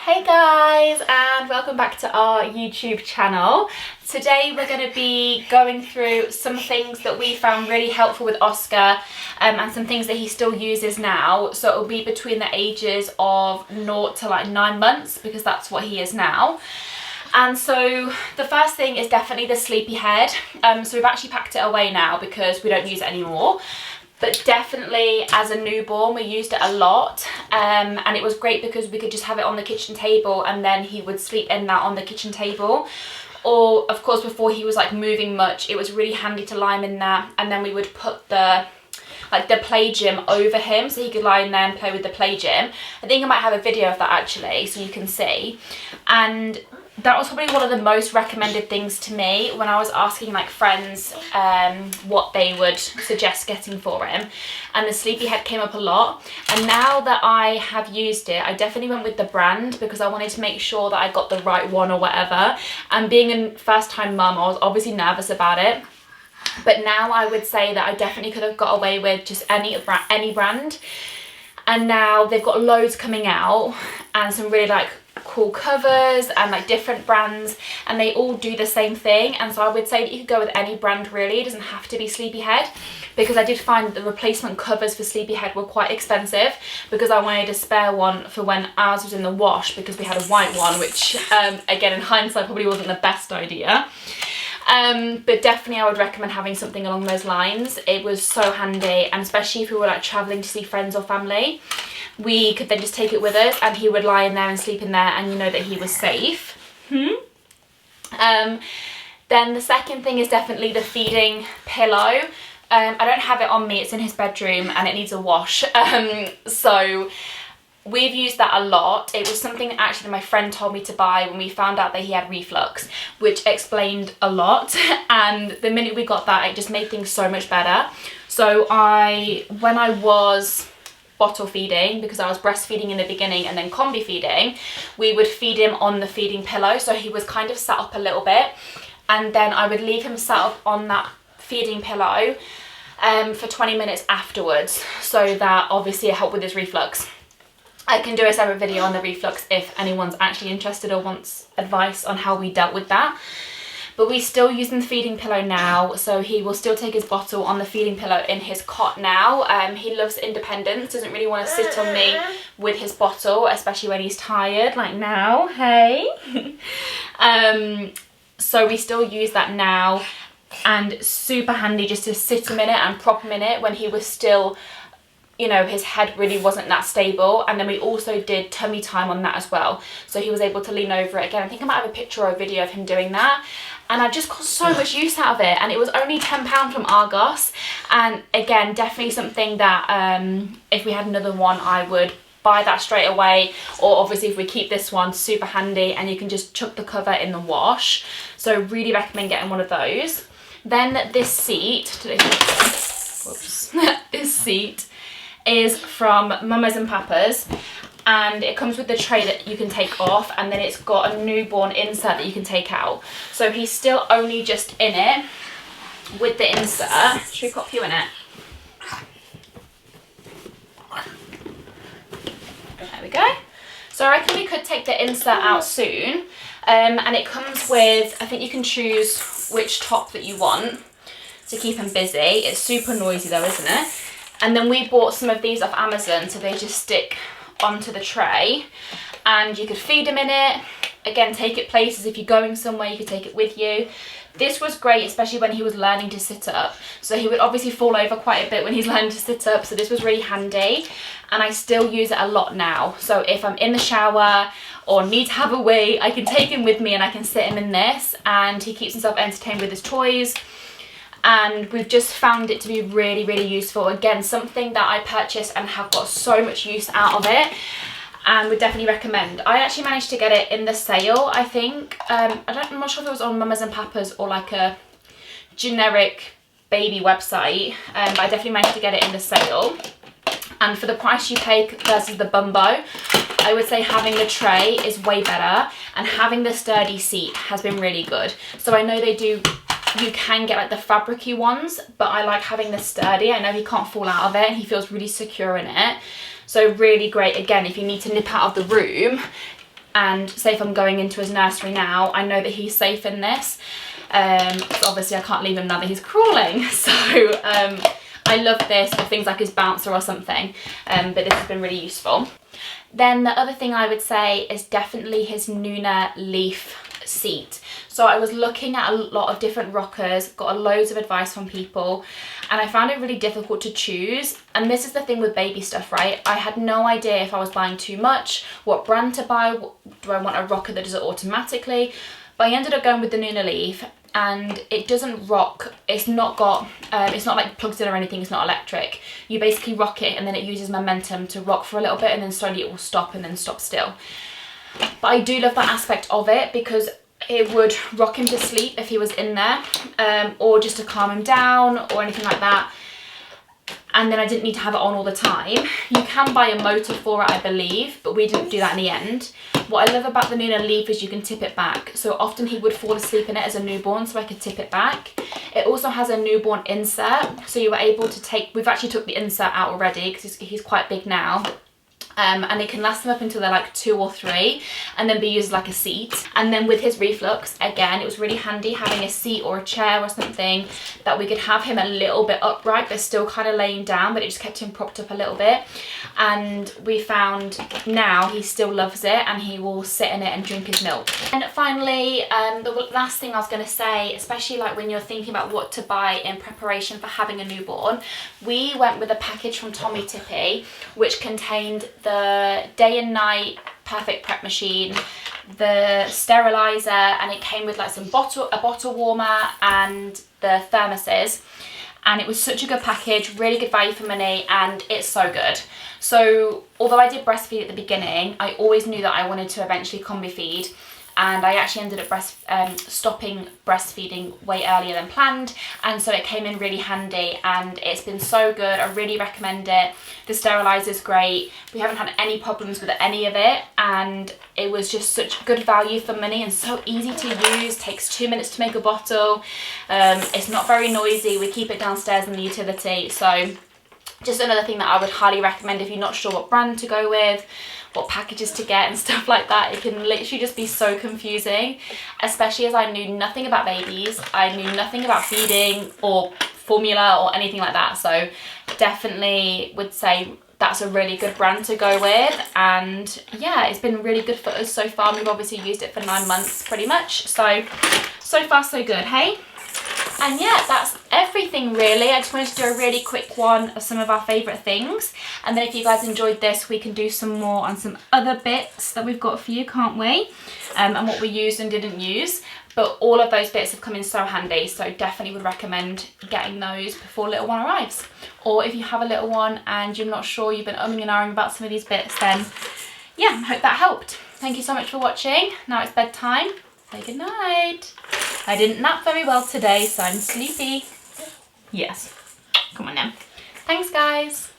Hey guys, and welcome back to our YouTube channel. Today we're going to be going through some things that we found really helpful with Oscar and some things that he still uses now. So it'll be between the ages of 0 to like 9 months because that's what he is now. And so the first thing is definitely the Sleepyhead. So we've actually packed it away now because we don't use it anymore. But definitely as a newborn we used it a lot, and it was great because we could just have it on the kitchen table and then he would sleep in that on the kitchen table. Or of course before he was like moving much, it was really handy to lie him in there, and then we would put the play gym over him so he could lie in there and play with the play gym. I think I might have a video of that actually so you can see. And that was probably one of the most recommended things to me when I was asking like friends what they would suggest getting for him, and the Sleepyhead came up a lot. And now that I have used it, I definitely went with the brand because I wanted to make sure that I got the right one or whatever. And being a first time mum, I was obviously nervous about it, but now I would say that I definitely could have got away with just any brand. And now they've got loads coming out and some really like cool covers and like different brands, and they all do the same thing. And so I would say that you could go with any brand really. It doesn't have to be Sleepyhead, because I did find that the replacement covers for Sleepyhead were quite expensive because I wanted a spare one for when ours was in the wash, because we had a white one, which again in hindsight probably wasn't the best idea. But definitely I would recommend having something along those lines. It was so handy, and especially if we were like traveling to see friends or family, we could then just take it with us and he would lie in there and sleep in there, and you know that he was safe. Then the second thing is definitely the feeding pillow. I don't have it on me, it's in his bedroom and it needs a wash. So we've used that a lot. It was something actually my friend told me to buy when we found out that he had reflux, which explained a lot. And the minute we got that, it just made things so much better. So when I was bottle feeding, because I was breastfeeding in the beginning and then combi feeding, we would feed him on the feeding pillow, so he was kind of sat up a little bit, and then I would leave him sat up on that feeding pillow for 20 minutes afterwards, so that obviously it helped with his reflux. I can do a separate video on the reflux if anyone's actually interested or wants advice on how we dealt with that. But we still use the feeding pillow now, so he will still take his bottle on the feeding pillow in his cot now. He loves independence, doesn't really want to sit on me with his bottle, especially when he's tired, like now, hey. So we still use that now, and super handy just to sit him in it and prop him in it when he was still, you know, his head really wasn't that stable. And then we also did tummy time on that as well, so he was able to lean over it again. I think I might have a picture or a video of him doing that, and I just got so much use out of it. And it was only £10 from Argos, and again definitely something that if we had another one I would buy that straight away, or obviously if we keep this one, super handy, and you can just chuck the cover in the wash. So really recommend getting one of those. Then this seat, whoops, this seat is from Mamas and Papas, and it comes with the tray that you can take off, and then it's got a newborn insert that you can take out. So he's still only just in it with the insert. Should we pop you in it? There we go. So I reckon we could take the insert out soon. And it comes with, I think you can choose which top that you want to keep him busy. It's super noisy though, isn't it? And then we bought some of these off Amazon, so they just stick onto the tray, and you could feed him in it. Again, take it places. If you're going somewhere, you could take it with you. This was great, especially when he was learning to sit up. So he would obviously fall over quite a bit when he's learning to sit up, so this was really handy. And I still use it a lot now. So if I'm in the shower or need to have a wee, I can take him with me and I can sit him in this, and he keeps himself entertained with his toys. And we've just found it to be really, really useful. Again, something that I purchased and have got so much use out of it, and would definitely recommend. I actually managed to get it in the sale, I think. I'm not sure if it was on Mamas and Papas or like a generic baby website, but I definitely managed to get it in the sale. And for the price you pay versus the Bumbo, I would say having the tray is way better, and having the sturdy seat has been really good. So I know they do, you can get like the fabricy ones, but I like having the sturdy. I know he can't fall out of it, and he feels really secure in it. So really great, again, if you need to nip out of the room, and say if I'm going into his nursery now, I know that he's safe in this. So obviously I can't leave him now that he's crawling. So I love this for things like his bouncer or something, but this has been really useful. Then the other thing I would say is definitely his Nuna Leaf seat. So I was looking at a lot of different rockers, got loads of advice from people, and I found it really difficult to choose. And this is the thing with baby stuff, right? I had no idea if I was buying too much, what brand to buy, do I want a rocker that does it automatically? But I ended up going with the Nuna Leaf, and it doesn't rock. It's not got, it's not like plugged in or anything, it's not electric. You basically rock it and then it uses momentum to rock for a little bit, and then slowly it will stop and then stop still. But I do love that aspect of it because it would rock him to sleep if he was in there, or just to calm him down or anything like that. And then I didn't need to have it on all the time. You can buy a motor for it, I believe, but we didn't do that in the end. What I love about the Nuna Leaf is you can tip it back. So often he would fall asleep in it as a newborn, so I could tip it back. It also has a newborn insert, so you were able to take, we've actually took the insert out already because he's quite big now. And it can last them up until they're like 2 or 3 and then be used like a seat. And then with his reflux, again, it was really handy having a seat or a chair or something that we could have him a little bit upright but still kind of laying down, but it just kept him propped up a little bit. And we found now he still loves it and he will sit in it and drink his milk. And finally, the last thing I was going to say, especially like when you're thinking about what to buy in preparation for having a newborn, we went with a package from Tommee Tippee which contained the day and night perfect prep machine, the sterilizer, and it came with like a bottle warmer and the thermoses. And it was such a good package, really good value for money, and it's so good. So although I did breastfeed at the beginning, I always knew that I wanted to eventually combi feed. And I actually ended up stopping breastfeeding way earlier than planned, and so it came in really handy and it's been so good. I really recommend it. The sterilizer is great. We haven't had any problems with any of it, and it was just such good value for money and so easy to use. Takes 2 minutes to make a bottle. It's not very noisy. We keep it downstairs in the utility, so just another thing that I would highly recommend if you're not sure what brand to go with, what packages to get and stuff like that. It can literally just be so confusing, especially as I knew nothing about babies. I knew nothing about feeding or formula or anything like that. So definitely would say that's a really good brand to go with. And yeah, it's been really good for us so far. We've obviously used it for 9 months pretty much. So far so good, hey? And yeah, that's everything really. I just wanted to do a really quick one of some of our favourite things. And then if you guys enjoyed this, we can do some more on some other bits that we've got for you, can't we? And what we used and didn't use. But all of those bits have come in so handy. So definitely would recommend getting those before little one arrives. Or if you have a little one and you're not sure, you've been umming and ahhing about some of these bits, then yeah, I hope that helped. Thank you so much for watching. Now it's bedtime. Say good night. I didn't nap very well today, so I'm sleepy. Yes. Come on now. Thanks, guys.